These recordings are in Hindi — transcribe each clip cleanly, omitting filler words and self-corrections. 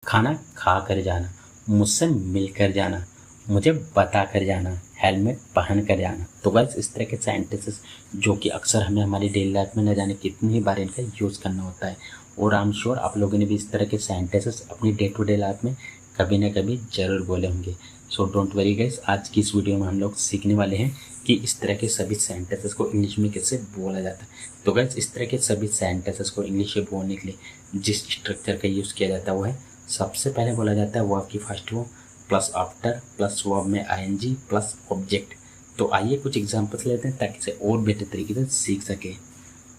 खाना खा कर जाना, मुझसे मिल कर जाना, मुझे बता कर जाना, हेलमेट पहन कर जाना। तो गाइस इस तरह के सेंटेंसेस जो कि अक्सर हमें हमारी डेली लाइफ में न जाने कितनी ही बार इनका यूज़ करना होता है, और आई एम श्योर आप लोगों ने भी इस तरह के सेंटेंसेस अपनी डे टू डे लाइफ में कभी ना कभी ज़रूर बोले होंगे। सो डोंट वरी गाइस, आज की इस वीडियो में हम लोग सीखने वाले हैं कि इस तरह के सभी सेंटेंसेस को इंग्लिश में कैसे बोला जाता है। तो गाइस इस तरह के सभी सेंटेंसेस को इंग्लिश में बोलने के लिए जिस स्ट्रक्चर का यूज़ किया जाता है वो है, सबसे पहले बोला जाता है वर्ब की first form plus after plus verb में आईएनजी प्लस ऑब्जेक्ट। तो आइए कुछ एग्जांपल्स लेते हैं ताकि इसे और बेहतर तरीके से सीख सके।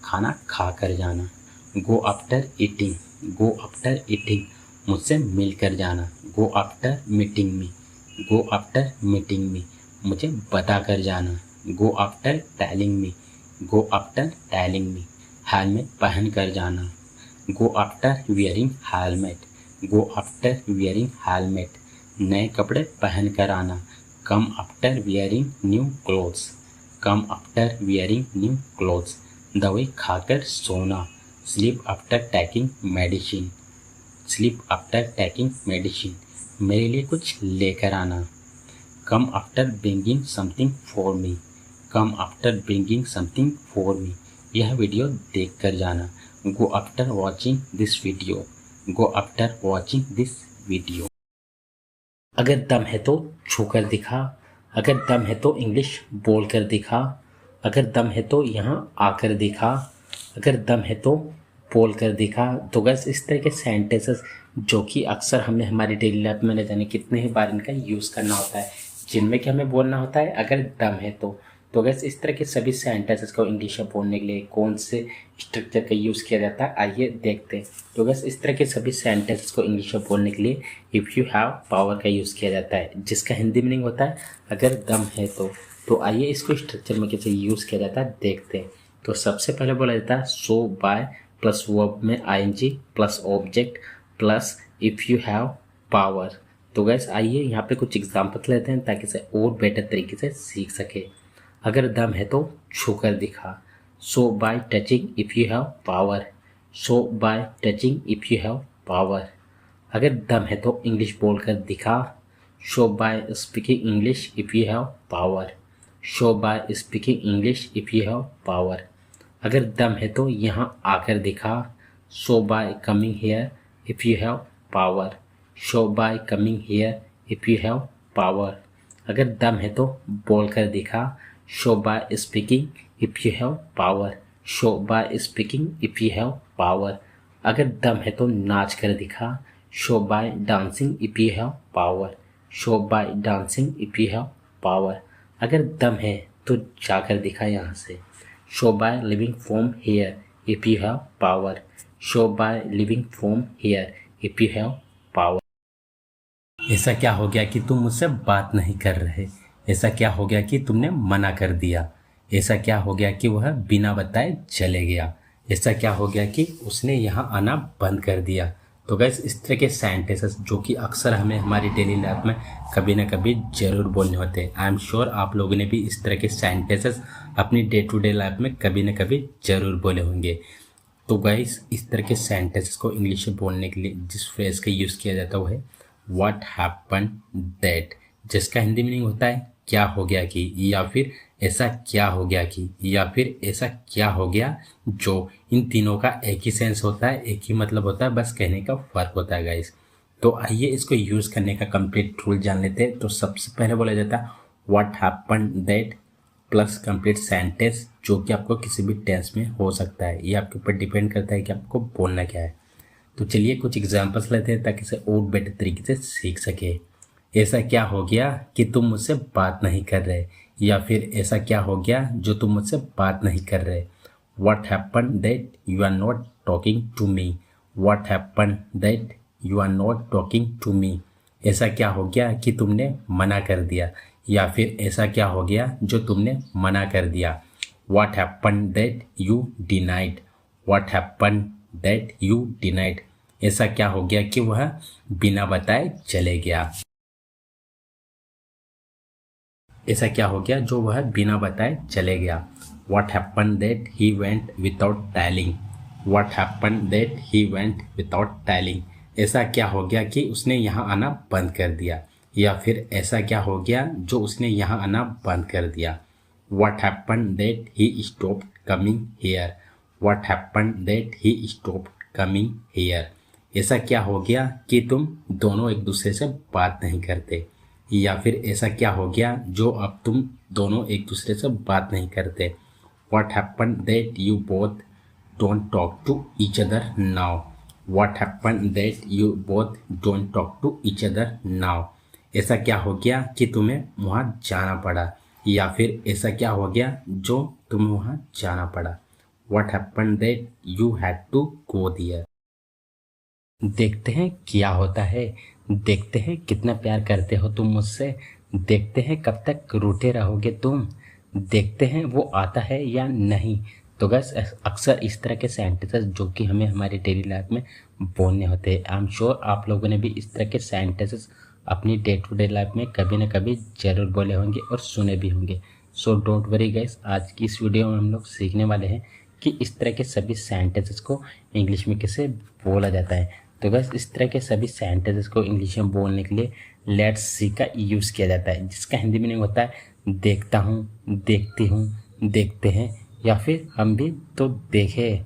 खाना खा कर जाना, go after eating, go after eating, मुझसे मिल कर जाना, गो आफ्टर मीटिंग मी, गो आफ्टर मीटिंग मी, मुझे बता कर जाना, go after telling me, go after telling me, helmet पहन कर जाना, go after wearing helmet, go after wearing helmet, नए कपड़े पहन कर आना, come after wearing new clothes, come after wearing new clothes, दवाई खाकर सोना, sleep after taking medicine, sleep after taking medicine, मेरे लिए कुछ लेकर आना, come after bringing something for me, come after bringing something for me, यह वीडियो देख कर जाना, go after watching this video, go after watching this video. अगर दम है तो छू कर दिखा, अगर दम है तो इंग्लिश बोल कर दिखा, अगर दम है तो यहाँ आकर दिखा, अगर दम है तो बोल कर दिखा। तो गैस इस तरह के सेंटेंसेस जो कि अक्सर हमें हमारी डेली लाइफ में न जाने कितने ही बार इनका यूज़ करना होता है, जिनमें कि हमें बोलना होता है अगर दम है तो गैस इस तरह के सभी सेंटेंसेस को इंग्लिश में बोलने के लिए कौन से स्ट्रक्चर का यूज़ किया जाता है, आइए देखते हैं। तो गैस इस तरह के सभी सेंटेंसेस को इंग्लिश में बोलने के लिए इफ़ यू हैव पावर का यूज़ किया जाता है, जिसका हिंदी मीनिंग होता है अगर दम है तो आइए इसको स्ट्रक्चर में कैसे यूज़ किया जाता है देखते हैं। तो सबसे पहले बोला जाता है सो बाय प्लस वर्ब में I N G plus object plus if you have power. तो गैस आइए यहाँ पे कुछ एग्जाम्पल्स लेते हैं ताकि इसे और बेटर तरीके से सीख सके। अगर दम है तो छू कर दिखा, so by touching if you have power, so by touching if you have power. अगर दम है तो इंग्लिश बोल कर दिखा, show by speaking English if you have power, show by speaking English if you have power. अगर दम है तो यहाँ आकर दिखा, show by coming here if you have power, show by coming here if you have power. अगर दम है तो बोल कर दिखा, show by speaking if you have power, show by speaking if you have power. अगर दम है तो नाच कर दिखा, show by dancing if you have power, show by dancing if you have power. अगर दम है तो जाकर दिखा यहाँ से, show by living from here if you have power, show by living from here if you have power. ऐसा क्या हो गया कि तुम मुझसे बात नहीं कर रहे, ऐसा क्या हो गया कि तुमने मना कर दिया, ऐसा क्या हो गया कि वह बिना बताए चले गया, ऐसा क्या हो गया कि उसने यहाँ आना बंद कर दिया। तो गैस इस तरह के सेंटेंसेस जो कि अक्सर हमें हमारी डेली लाइफ में कभी ना कभी ज़रूर बोलने होते हैं। आई एम श्योर आप लोगों ने भी इस तरह के सेंटेंसेस अपनी डे टू डे लाइफ में कभी ना कभी ज़रूर बोले होंगे। तो गैस इस तरह के सेंटेंसेस को इंग्लिश में बोलने के लिए जिस फ्रेज का यूज़ किया जाता है वो है व्हाट हैपन दैट, जिसका हिंदी मीनिंग होता है क्या हो गया कि, या फिर ऐसा क्या हो गया कि, या फिर ऐसा क्या हो गया जो। इन तीनों का एक ही सेंस होता है, एक ही मतलब होता है, बस कहने का फ़र्क होता है गाइस। तो आइए इसको यूज़ करने का कंप्लीट रूल जान लेते हैं। तो सबसे पहले बोला जाता है what happen that plus complete sentence, जो कि आपको किसी भी टेंस में हो सकता है, ये आपके ऊपर डिपेंड करता है कि आपको बोलना क्या है। तो चलिए कुछ एग्जांपल्स लेते हैं ताकि इसे और बेटर तरीके से सीख सके। ऐसा क्या हो गया कि तुम मुझसे बात नहीं कर रहे, या फिर ऐसा क्या हो गया जो तुम मुझसे बात नहीं कर रहे। What happen that you are not talking to me, what happen that you are not talking to me, ऐसा क्या हो गया कि तुमने मना कर दिया, या फिर ऐसा क्या हो गया जो तुमने मना कर दिया। What happen that you denied, what happen that you denied, ऐसा क्या हो गया कि वह बिना बताए चले गया, ऐसा क्या हो गया जो वह बिना बताए चले गया। What happen that he went without telling, what happen that he went without telling, ऐसा क्या हो गया कि उसने यहाँ आना बंद कर दिया, या फिर ऐसा क्या हो गया जो उसने यहाँ आना बंद कर दिया। What happened that he stopped coming here? What happened that he stopped coming here? ऐसा क्या हो गया कि तुम दोनों एक दूसरे से बात नहीं करते, या फिर ऐसा क्या हो गया जो अब तुम दोनों एक दूसरे से बात नहीं करते। What happened that you both don't talk to each other now? What happened that you both don't talk to each other now? ऐसा क्या हो गया कि तुम्हें वहाँ जाना पड़ा, या फिर ऐसा क्या हो गया जो तुम्हें वहाँ जाना पड़ा। What happened that you had to go there? देखते हैं क्या होता है, देखते हैं कितना प्यार करते हो तुम मुझसे, देखते हैं कब तक रूठे रहोगे तुम, देखते हैं वो आता है या नहीं। तो गैस अक्सर इस तरह के सेंटेंसेस जो कि हमें हमारी डेली लाइफ में बोलने होते हैं, आई एम श्योर आप लोगों ने भी इस तरह के सेंटेंसेस अपनी डे टू डे लाइफ में कभी ना कभी ज़रूर बोले होंगे और सुने भी होंगे। सो डोंट वरी गैस, आज की इस वीडियो में हम लोग सीखने वाले हैं कि इस तरह के सभी सेंटेंसेस को इंग्लिश में कैसे बोला जाता है। तो बस इस तरह के सभी सेंटेंसेस को इंग्लिश में बोलने के लिए लेट्स सी का यूज़ किया जाता है, जिसका हिंदी मीनिंग होता है देखता हूँ, देखती हूँ, देखते हैं, या फिर हम भी तो देखें।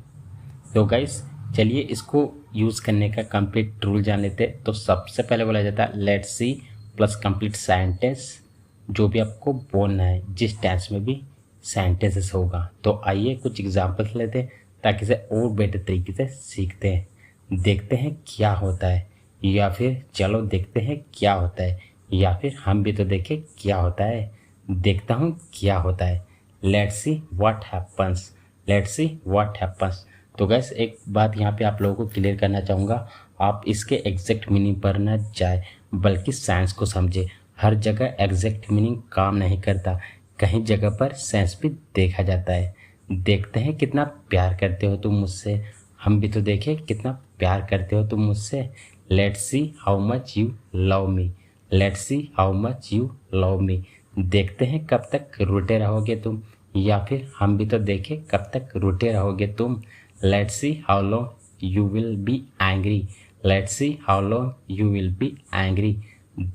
तो गाइस चलिए इसको यूज़ करने का कंप्लीट रूल जान लेते हैं। तो सबसे पहले बोला जाता है let's see plus complete sentence, जो भी आपको बोलना है जिस टेंस में भी सेंटेंसेस होगा। तो आइए कुछ एग्जाम्पल्स लेते हैं ताकि इसे और बेटर तरीके से सीखते हैं। देखते हैं क्या होता है, या फिर चलो देखते हैं क्या होता है, या फिर हम भी तो देखें क्या होता है। देखता हूँ क्या होता है, let's see what happens, let's see what happens. तो गैस एक बात यहाँ पे आप लोगों को क्लियर करना चाहूँगा, आप इसके एग्जैक्ट मीनिंग पर न जाए बल्कि साइंस को समझे। हर जगह एग्जैक्ट मीनिंग काम नहीं करता, कहीं जगह पर सेंस भी देखा जाता है। देखते हैं कितना प्यार करते हो तुम मुझसे, हम भी तो देखें कितना प्यार करते हो तुम मुझसे। Let's see how much you love me, let's see how much you love me. देखते हैं कब तक रूठे रहोगे तुम, या फिर हम भी तो देखें कब तक रूठे रहोगे तुम। Let's see how long you will be angry, let's see how long you will be angry.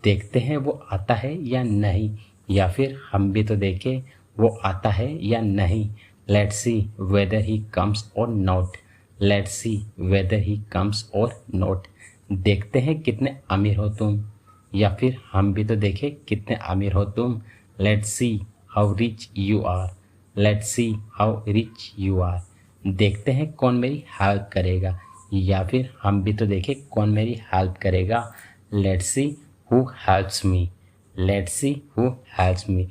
देखते हैं वो आता है या नहीं, या फिर हम भी तो देखें वो आता है या नहीं। Let's see whether he comes or not, let's see whether he comes or not. देखते हैं कितने अमीर हो तुम, या फिर हम भी तो देखें कितने अमीर हो तुम। Let's see how rich you are, let's see how rich you are. देखते हैं कौन मेरी हेल्प करेगा, या फिर हम भी तो देखें कौन मेरी हेल्प करेगा। Let's see who helps me, let's see who helps me.